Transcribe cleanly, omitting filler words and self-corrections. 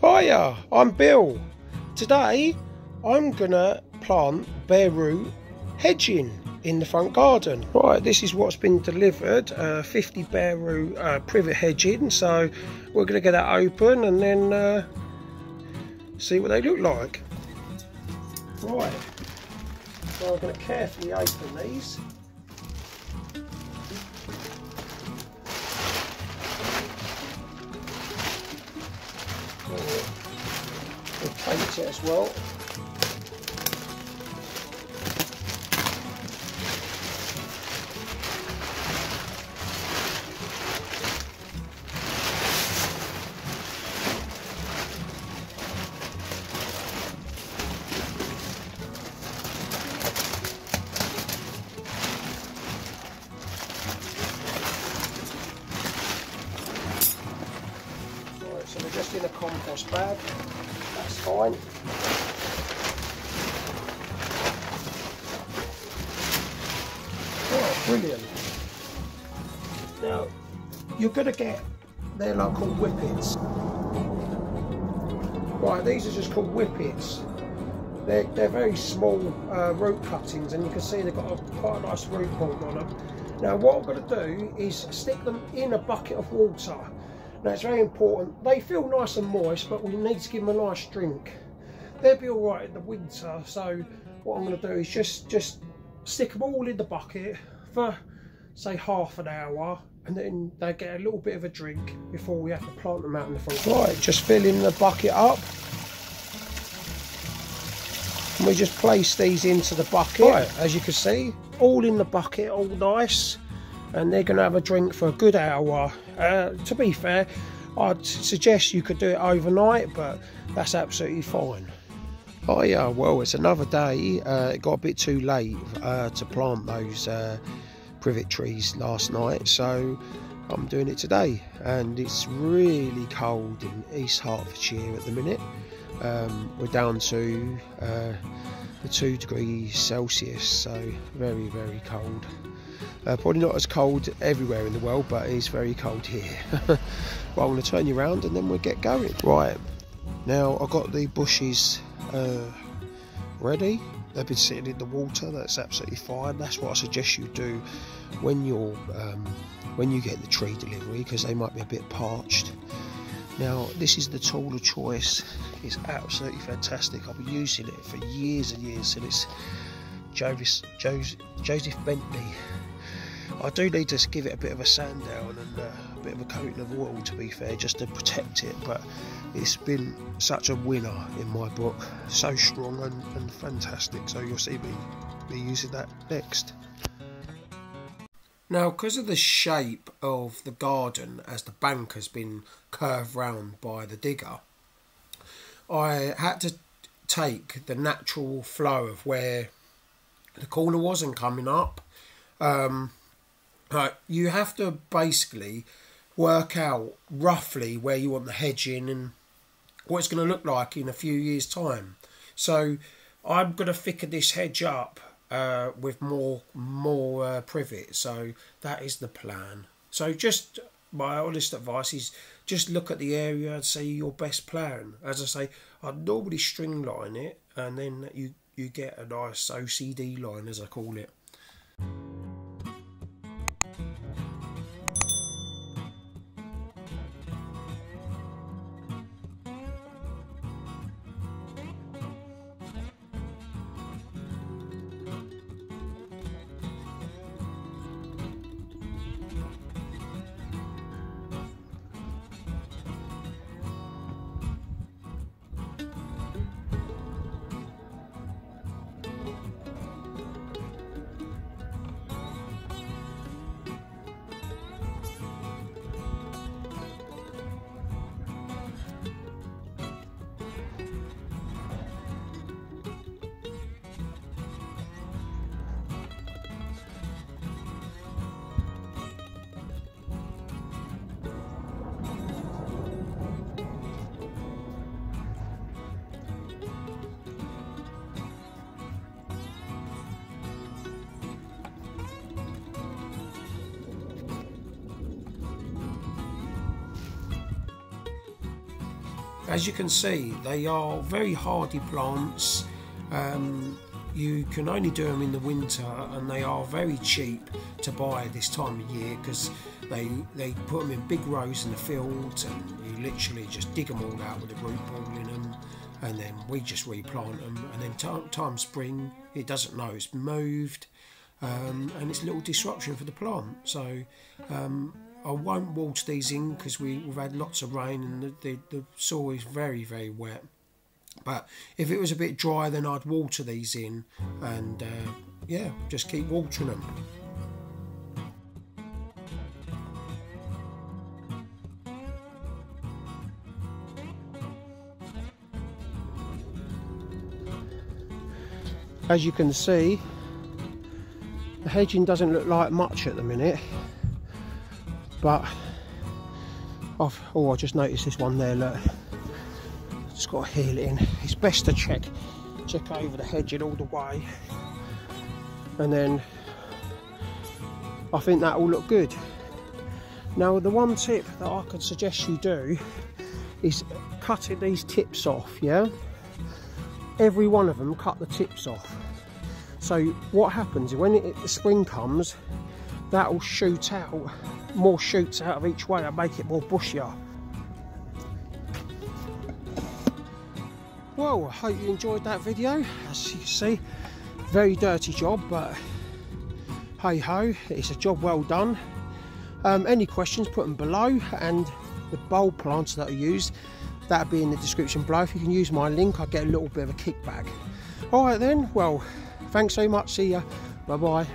Hiya, I'm Bill. Today I'm gonna plant bare root hedging in the front garden. Right, this is what's been delivered, 50 bare root privet hedging. So we're gonna get that open and then see what they look like. Right, so I'm gonna carefully open these. We'll paint it as well. Right, so we're just in a compost bag. That's fine. Oh, brilliant. Now, you're going to get, they're like called whippets. Right, these are just called whippets. They're very small root cuttings, and you can see they've got quite a nice root ball on them. Now, what I'm going to do is stick them in a bucket of water. Now, it's very important. They feel nice and moist, but we need to give them a nice drink. They'll be all right in the winter, so what I'm going to do is just stick them all in the bucket for, say, half an hour, and then they get a little bit of a drink before we have to plant them out in the front. Right, just filling the bucket up. And we just place these into the bucket. Right, as you can see, all in the bucket, all nice. And they're going to have a drink for a good hour. To be fair, I'd suggest you could do it overnight, but that's absolutely fine. Oh yeah, well, it's another day. It got a bit too late to plant those privet trees last night, so I'm doing it today. And it's really cold in East Hertfordshire at the minute. We're down to the 2 degrees Celsius, so very, very cold. Probably not as cold everywhere in the world, but it's very cold here. Well, I'm going to turn you around and then we'll get going. Right, now I've got the bushes ready. They've been sitting in the water. That's absolutely fine. That's what I suggest you do when you get the tree delivery, because they might be a bit parched. Now, this is the tool of choice. It's absolutely fantastic. I've been using it for years and years, and it's Joseph Bentley. I do need to give it a bit of a sand down and a bit of a coating of oil, to be fair, just to protect it, but it's been such a winner in my book. So strong and fantastic, so you'll see me using that next. Now, because of the shape of the garden, as the bank has been curved round by the digger, I had to take the natural flow of where the corner wasn't coming up. You have to basically work out roughly where you want the hedging and what it's going to look like in a few years' time. So I'm going to thicken this hedge up with more privet. So that is the plan. So just my honest advice is just look at the area and see your best plan. As I say, I'd normally string line it, and then you get a nice OCD line, as I call it. As you can see, they are very hardy plants. You can only do them in the winter, and they are very cheap to buy this time of year because they put them in big rows in the fields, and you literally just dig them all out with a root ball in them, and then we just replant them, and then time spring it doesn't know it's moved, and it's a little disruption for the plant. So I won't water these in because we've had lots of rain and the soil is very, very wet. But if it was a bit dry, then I'd water these in, and yeah, just keep watering them. As you can see, the hedging doesn't look like much at the minute, but I just noticed this one there, look. Just got to heel it in. It's best to check over the hedging all the way, and then I think that will look good. Now, the one tip that I could suggest you do is cutting these tips off. Yeah, every one of them, cut the tips off. So what happens when the spring comes, that will shoot out more shoots out of each way and make it more bushier. Well, I hope you enjoyed that video. As you can see, very dirty job, but hey ho, it's a job well done. Any questions, put them below, and the bulb plants that I used, that'll be in the description below. If you can use my link, I get a little bit of a kickback. Alright then, well, thanks so much, see ya, bye bye.